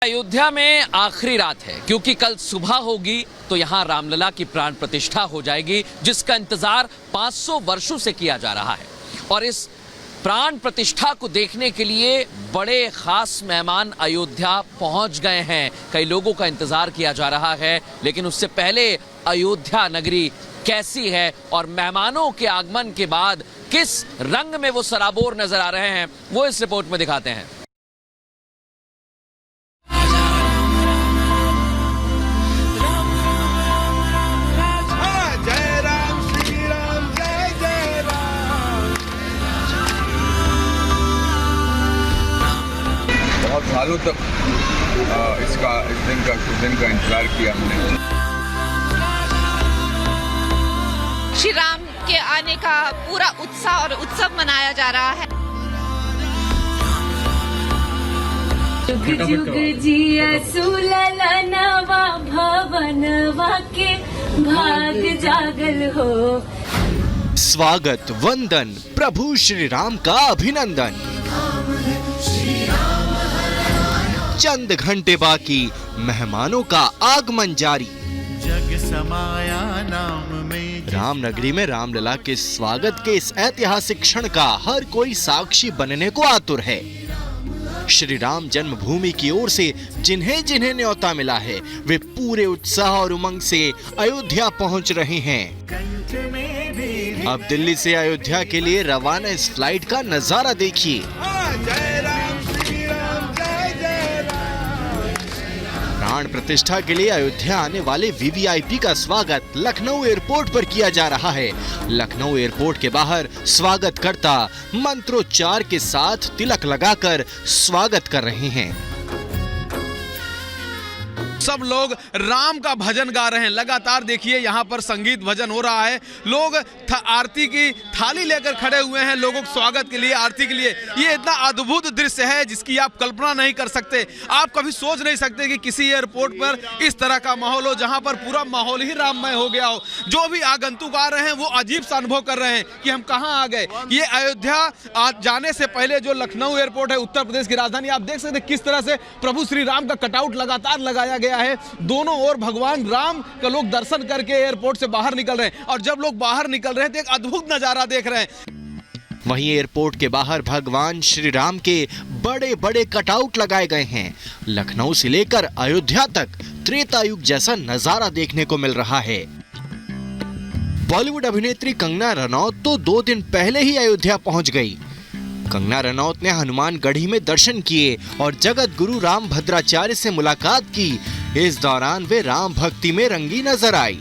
अयोध्या में आखिरी रात है क्योंकि कल सुबह होगी तो यहाँ रामलला की प्राण प्रतिष्ठा हो जाएगी, जिसका इंतजार 500 वर्षों से किया जा रहा है। और इस प्राण प्रतिष्ठा को देखने के लिए बड़े खास मेहमान अयोध्या पहुंच गए हैं। कई लोगों का इंतजार किया जा रहा है, लेकिन उससे पहले अयोध्या नगरी कैसी है और मेहमानों के आगमन के बाद किस रंग में वो सराबोर नजर आ रहे हैं, वो इस रिपोर्ट में दिखाते हैं। बहुत सालों तक इस दिन का इंतजार किया हमने। श्री राम के आने का पूरा उत्साह और उत्सव मनाया जा रहा है। जुग जुग जिया सुललनवा भवनवा के भाग जागल हो। स्वागत वंदन प्रभु श्री राम का अभिनंदन। चंद घंटे बाकी मेहमानों का आगमन जारी। जग समाया नाम में रामनगरी में रामलला के स्वागत के इस ऐतिहासिक क्षण का हर कोई साक्षी बनने को आतुर है। श्री राम जन्मभूमि की ओर से जिन्हें जिन्हें न्योता मिला है, वे पूरे उत्साह और उमंग से अयोध्या पहुंच रहे हैं। अब दिल्ली से अयोध्या के लिए रवाना इस फ्लाइट का नजारा देखिए। प्राण प्रतिष्ठा के लिए अयोध्या आने वाले वीवीआईपी का स्वागत लखनऊ एयरपोर्ट पर किया जा रहा है। लखनऊ एयरपोर्ट के बाहर स्वागतकर्ता मंत्रोच्चार के साथ तिलक लगाकर स्वागत कर रहे हैं। सब लोग राम का भजन गा रहे हैं। लगातार देखिए यहाँ पर संगीत भजन हो रहा है। लोग आरती की थाली लेकर खड़े हुए हैं लोगों के स्वागत के लिए, आरती के लिए। ये इतना अद्भुत दृश्य है जिसकी आप कल्पना नहीं कर सकते। आप कभी सोच नहीं सकते कि किसी एयरपोर्ट पर इस तरह का माहौल हो, जहाँ पर पूरा माहौल ही राममय हो गया हो। जो भी आगंतुक आ रहे हैं वो अजीब सा अनुभव कर रहे हैं कि हम कहाँ आ गए। ये अयोध्या जाने से पहले जो लखनऊ एयरपोर्ट है, उत्तर प्रदेश की राजधानी, आप देख सकते किस तरह से प्रभु श्री राम का कटआउट लगातार लगाया गया है। दोनों ओर भगवान राम का लोग दर्शन करके एयरपोर्ट से बाहर निकल रहे हैं। और जब लोग बाहर निकल रहे हैं तो एक अद्भुत नजारा देख रहे हैं। वहीं एयरपोर्ट के बाहर भगवान श्री राम के बड़े बड़े कटआउट लगाए गए हैं। लखनऊ से लेकर अयोध्या तक त्रेता युग जैसा नजारा देखने को मिल रहा है। बॉलीवुड अभिनेत्री कंगना रनौत तो 2 दिन पहले ही अयोध्या पहुंच गई। कंगना रनौत ने हनुमानगढ़ी में दर्शन किए और जगत गुरु राम भद्राचार्य से मुलाकात की। इस दौरान वे राम भक्ति में रंगी नजर आई।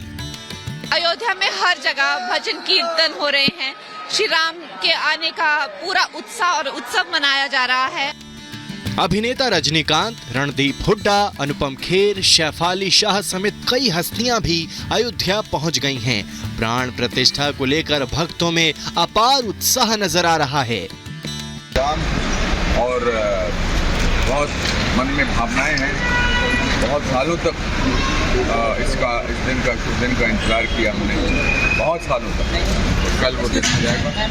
अयोध्या में हर जगह भजन कीर्तन हो रहे हैं। श्री राम के आने का पूरा उत्साह और उत्सव मनाया जा रहा है। अभिनेता रजनीकांत, रणदीप हुड्डा, अनुपम खेर, शेफाली शाह समेत कई हस्तियां भी अयोध्या पहुंच गई हैं। प्राण प्रतिष्ठा को लेकर भक्तों में अपार उत्साह नजर आ रहा है। राम और बहुत मन में भावनाएं हैं। बहुत सालों तक इस दिन का इंतजार किया हमने, बहुत सालों तक। कल वो देखा जाएगा।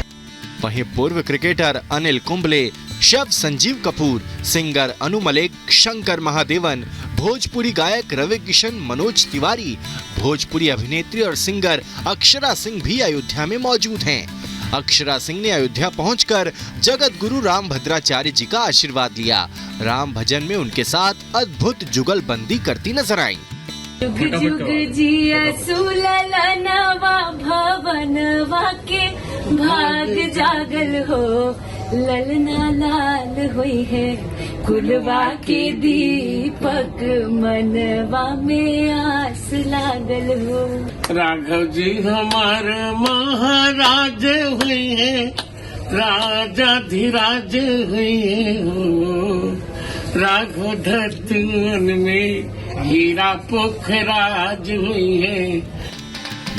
वहीं पूर्व cricketer Anil Kumble, chef Sanjeev Kapoor, singer Anu Malik, Shankar Mahadevan, Bhojpuri गायक रवि किशन, मनोज तिवारी, भोजपुरी अभिनेत्री और सिंगर अक्षरा सिंह भी अयोध्या में मौजूद हैं। अक्षरा सिंह ने अयोध्या पहुंचकर जगत गुरु राम भद्राचार्य जी का आशीर्वाद लिया। राम भजन में उनके साथ अद्भुत जुगलबंदी करती नजर आई। जुग जुग जिया सुललनवा भवनवा के भाग जागल हो। ललना लाल हुई है कुलवा के दीपक, मनवा में आस लागल हो। राघव जी हमारे महाराज हुए हैं, राजाधिराज हुए हैं। राघव धरती में हीरा पोखराज हुई है।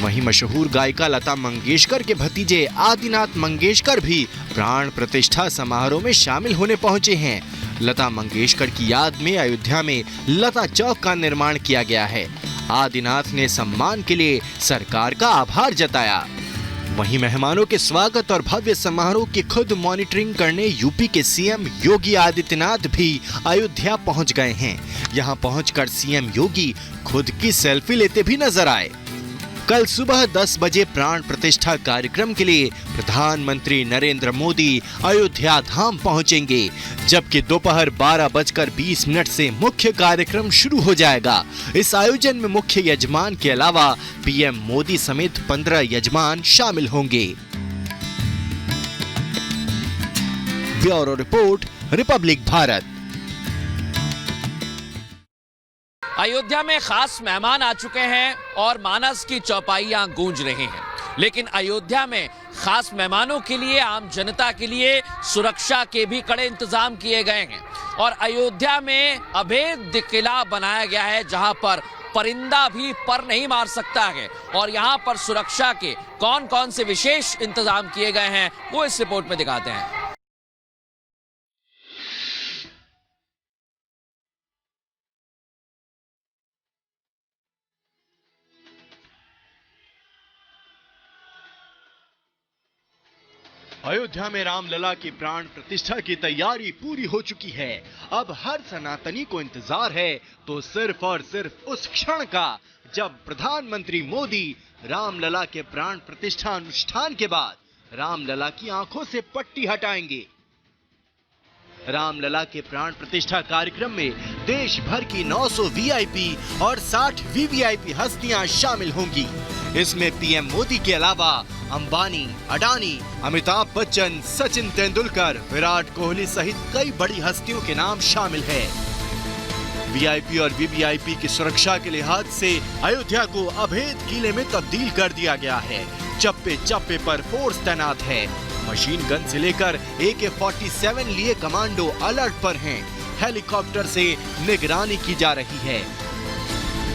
वहीं मशहूर गायिका लता मंगेशकर के भतीजे आदिनाथ मंगेशकर भी प्राण प्रतिष्ठा समारोह में शामिल होने पहुंचे हैं। लता मंगेशकर की याद में अयोध्या में लता चौक का निर्माण किया गया है। आदिनाथ ने सम्मान के लिए सरकार का आभार जताया। वहीं मेहमानों के स्वागत और भव्य समारोह की खुद मॉनिटरिंग करने यूपी के सीएम योगी आदित्यनाथ भी अयोध्या पहुंच गए हैं। यहां पहुंचकर सीएम योगी खुद की सेल्फी लेते भी नजर आए। कल सुबह 10 बजे प्राण प्रतिष्ठा कार्यक्रम के लिए प्रधानमंत्री नरेंद्र मोदी अयोध्या धाम पहुंचेंगे, जबकि दोपहर 12:20 से मुख्य कार्यक्रम शुरू हो जाएगा। इस आयोजन में मुख्य यजमान के अलावा पीएम मोदी समेत 15 यजमान शामिल होंगे। Bureau report, Republic Bharat. Ayodhya में खास मेहमान आ चुके हैं और मानस की चौपाइयां गूंज रही हैं, लेकिन अयोध्या में खास मेहमानों के लिए, आम जनता के लिए सुरक्षा के भी कड़े इंतजाम किए गए हैं। और अयोध्या में अभेद्य किला बनाया गया है जहां पर परिंदा भी पर नहीं मार सकता है। और यहां पर सुरक्षा के कौन कौन से विशेष इंतजाम किए गए हैं वो इस रिपोर्ट में दिखाते हैं। अयोध्या में रामलला की प्राण प्रतिष्ठा की तैयारी पूरी हो चुकी है। अब हर सनातनी को इंतजार है तो सिर्फ और सिर्फ उस क्षण का जब प्रधानमंत्री मोदी रामलला के प्राण प्रतिष्ठा अनुष्ठान के बाद रामलला की आंखों से पट्टी हटाएंगे। रामलला के प्राण प्रतिष्ठा कार्यक्रम में देश भर की 900 वीआईपी और 60 वीवीआईपी हस्तियां शामिल होंगी। इसमें पीएम मोदी के अलावा अंबानी, अडानी, अमिताभ बच्चन, सचिन तेंदुलकर, विराट कोहली सहित कई बड़ी हस्तियों के नाम शामिल है। वीआईपी और वीवीआईपी की सुरक्षा के लिहाज से अयोध्या को अभेद किले में तब्दील कर दिया गया है। चप्पे चप्पे पर फोर्स तैनात है। मशीन गन से लेकर AK-47 लिए कमांडो अलर्ट पर हैं। हेलीकॉप्टर से निगरानी की जा रही है।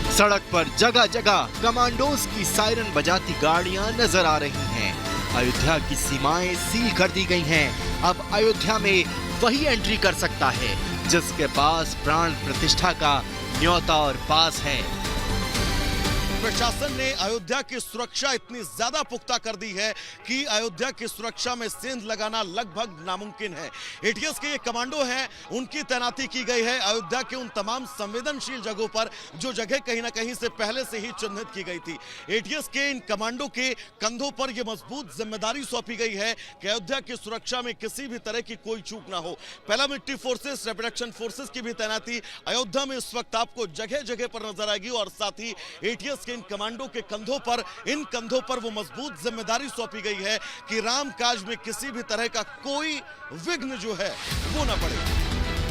सड़क पर जगह जगह कमांडोज की सायरन बजाती गाड़ियां नजर आ रही हैं। अयोध्या की सीमाएं सील कर दी गई हैं। अब अयोध्या में वही एंट्री कर सकता है जिसके पास प्राण प्रतिष्ठा का न्योता और पास है। प्रशासन ने अयोध्या की सुरक्षा इतनी ज्यादा पुख्ता कर दी है कि अयोध्या की सुरक्षा में सेंध लगाना लगभग नामुमकिन है। एटीएस के ये कमांडो हैं, उनकी तैनाती की गई है अयोध्या के उन तमाम संवेदनशील जगहों पर जो जगह कहीं ना कहीं से पहले से ही चिन्हित की गई थी। एटीएस के इन कमांडो के कंधों पर यह मजबूत जिम्मेदारी सौंपी गई है कि अयोध्या की सुरक्षा में किसी भी तरह की कोई चूक ना हो। Paramilitary forces, rapid action forces की भी तैनाती अयोध्या में इस वक्त आपको जगह जगह पर नजर आएगी। और साथ ही एटीएस के इन कमांडो के इन कंधों पर वो मजबूत जिम्मेदारी सौंपी गई है कि राम काज में किसी भी तरह का कोई विघ्न जो है वो ना पड़े।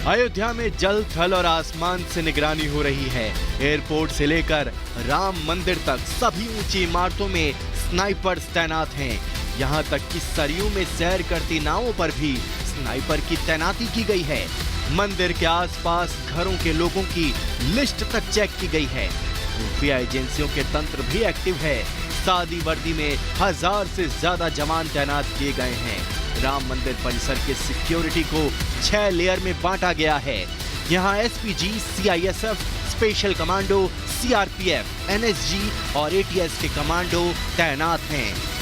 अयोध्या में जल, थल और आसमान से निगरानी हो रही है। एयरपोर्ट से लेकर राम मंदिर तक सभी ऊंची इमारतों में स्नाइपर्स तैनात हैं। यहां तक कि सरयू में सैर करती नावों पर भी स्नाइपर की तैनाती की गई है। मंदिर के आसपास घरों के लोगों की लिस्ट तक चेक की गई है। खुफिया एजेंसियों के तंत्र भी एक्टिव है। सादी वर्दी में 1000 से ज्यादा जवान तैनात किए गए हैं। राम मंदिर परिसर के सिक्योरिटी को 6 लेयर में बांटा गया है। यहाँ SPG, CISF, special commando, CRPF, NSG और ATS के कमांडो तैनात हैं।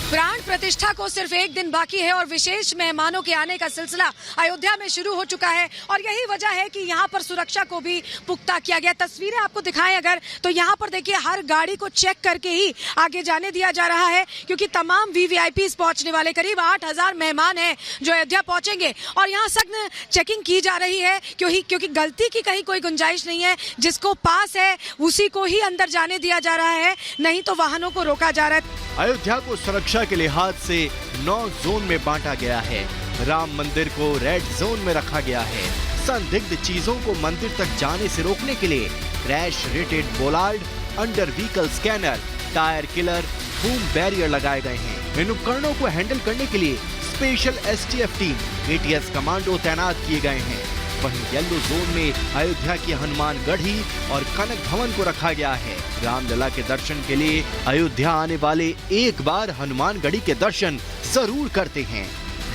प्राण प्रतिष्ठा को सिर्फ एक दिन बाकी है और विशेष मेहमानों के आने का सिलसिला अयोध्या में शुरू हो चुका है। और यही वजह है कि यहाँ पर सुरक्षा को भी पुख्ता किया गया। तस्वीरें आपको दिखाएं अगर, तो यहाँ पर देखिए हर गाड़ी को चेक करके ही आगे जाने दिया जा रहा है, क्योंकि तमाम VVIPs पहुंचने वाले करीब 8000 मेहमान हैं जो अयोध्या पहुंचेंगे। और यहाँ सख्त चेकिंग की जा रही है क्योंकि गलती की कहीं कोई गुंजाइश नहीं है। जिसको पास है उसी को ही अंदर जाने दिया जा रहा है, नहीं तो वाहनों को रोका जा रहा है। अयोध्या को सुरक्षा के लिहाज से 9 जोन में बांटा गया है। राम मंदिर को रेड जोन में रखा गया है। संदिग्ध चीजों को मंदिर तक जाने से रोकने के लिए crash rated bollard, under vehicle scanner, tyre killer, boom barrier लगाए गए हैं। इन उपकरणों को हैंडल करने के लिए special STF team, ATS commando तैनात किए गए हैं। वहीं येलो जोन में अयोध्या की हनुमानगढ़ी और कनक भवन को रखा गया है। रामलला के दर्शन के लिए अयोध्या आने वाले एक बार हनुमानगढ़ी के दर्शन जरूर करते हैं,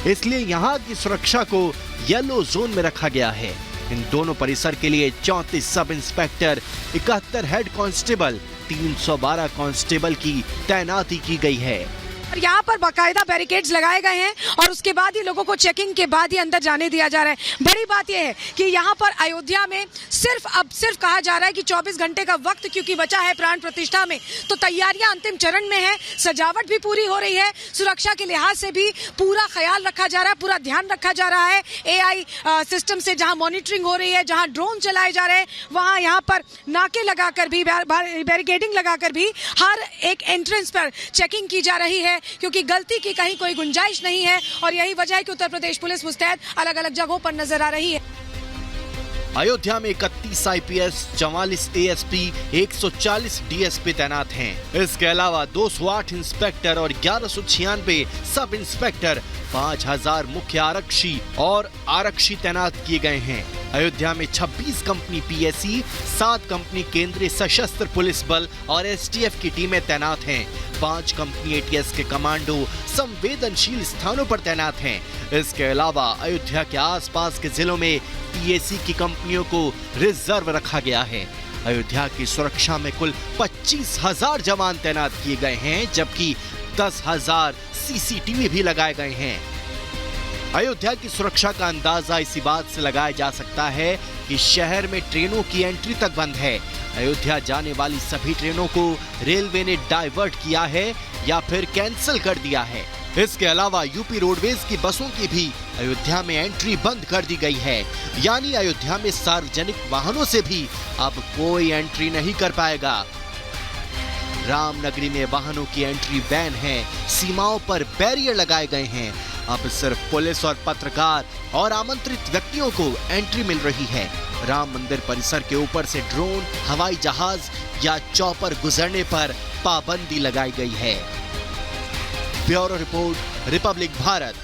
इसलिए यहाँ की सुरक्षा को येलो जोन में रखा गया है। इन दोनों परिसर के लिए 34 sub inspector, 71 head constable, 312 constable की तैनाती की गई है। और यहाँ पर बाकायदा बैरिकेड्स लगाए गए हैं और उसके बाद ही लोगों को चेकिंग के बाद ही अंदर जाने दिया जा रहा है। बड़ी बात यह है कि यहाँ पर अयोध्या में सिर्फ कहा जा रहा है कि 24 घंटे का वक्त क्योंकि बचा है प्राण प्रतिष्ठा में, तो तैयारियां अंतिम चरण में है, सजावट भी पूरी हो रही है, सुरक्षा के लिहाज से भी पूरा ख्याल रखा जा रहा है, पूरा ध्यान रखा जा रहा है। AI सिस्टम से जहां मॉनिटरिंग हो रही है, जहां ड्रोन चलाए जा रहे हैं, वहां यहाँ पर नाके लगाकर भी, बैरिकेडिंग लगाकर भी हर एक एंट्रेंस पर चेकिंग की जा रही है क्योंकि गलती की कहीं कोई गुंजाइश नहीं है। और यही वजह है कि उत्तर प्रदेश पुलिस मुस्तैद अलग अलग जगहों पर नजर आ रही है। अयोध्या में 31 IPS, 44 ASP, 140 DSP तैनात हैं। इसके अलावा 208 इंस्पेक्टर और 1196 सब इंस्पेक्टर, 5000 मुख्य आरक्षी और आरक्षी तैनात किए गए हैं। अयोध्या में 26 कंपनी PSE, 7 कंपनी केंद्रीय सशस्त्र पुलिस बल और STF की टीमें तैनात हैं। 5 कंपनी ATS के कमांडो संवेदनशील स्थानों पर तैनात हैं। इसके अलावा अयोध्या के आसपास के जिलों में PAC की कंपनियों को रिजर्व रखा गया है। अयोध्या की सुरक्षा में कुल 25,000 जवान तैनात किए गए हैं, जबकि 10,000 CCTV भी लगाए गए हैं। अयोध्या की सुरक्षा का अंदाजा इसी बात से लगाया जा सकता है कि शहर में ट्रेनों की एंट्री तक बंद है। अयोध्या जाने वाली सभी ट्रेनों को रेलवे ने डाइवर्ट किया है या फिर कैंसिल कर दिया है। इसके अलावा यूपी रोडवेज की बसों की भी अयोध्या में एंट्री बंद कर दी गई है। यानी अयोध्या में सार्वजनिक वाहनों से भी अब कोई एंट्री नहीं कर पाएगा। रामनगरी में वाहनों की एंट्री बैन है, सीमाओं पर बैरियर लगाए गए हैं। अब सिर्फ पुलिस और पत्रकार और आमंत्रित व्यक्तियों को एंट्री मिल रही है। राम मंदिर परिसर के ऊपर से ड्रोन, हवाई जहाज या चॉपर गुजरने पर पाबंदी लगाई गई है। Bureau report, Republic Bharat.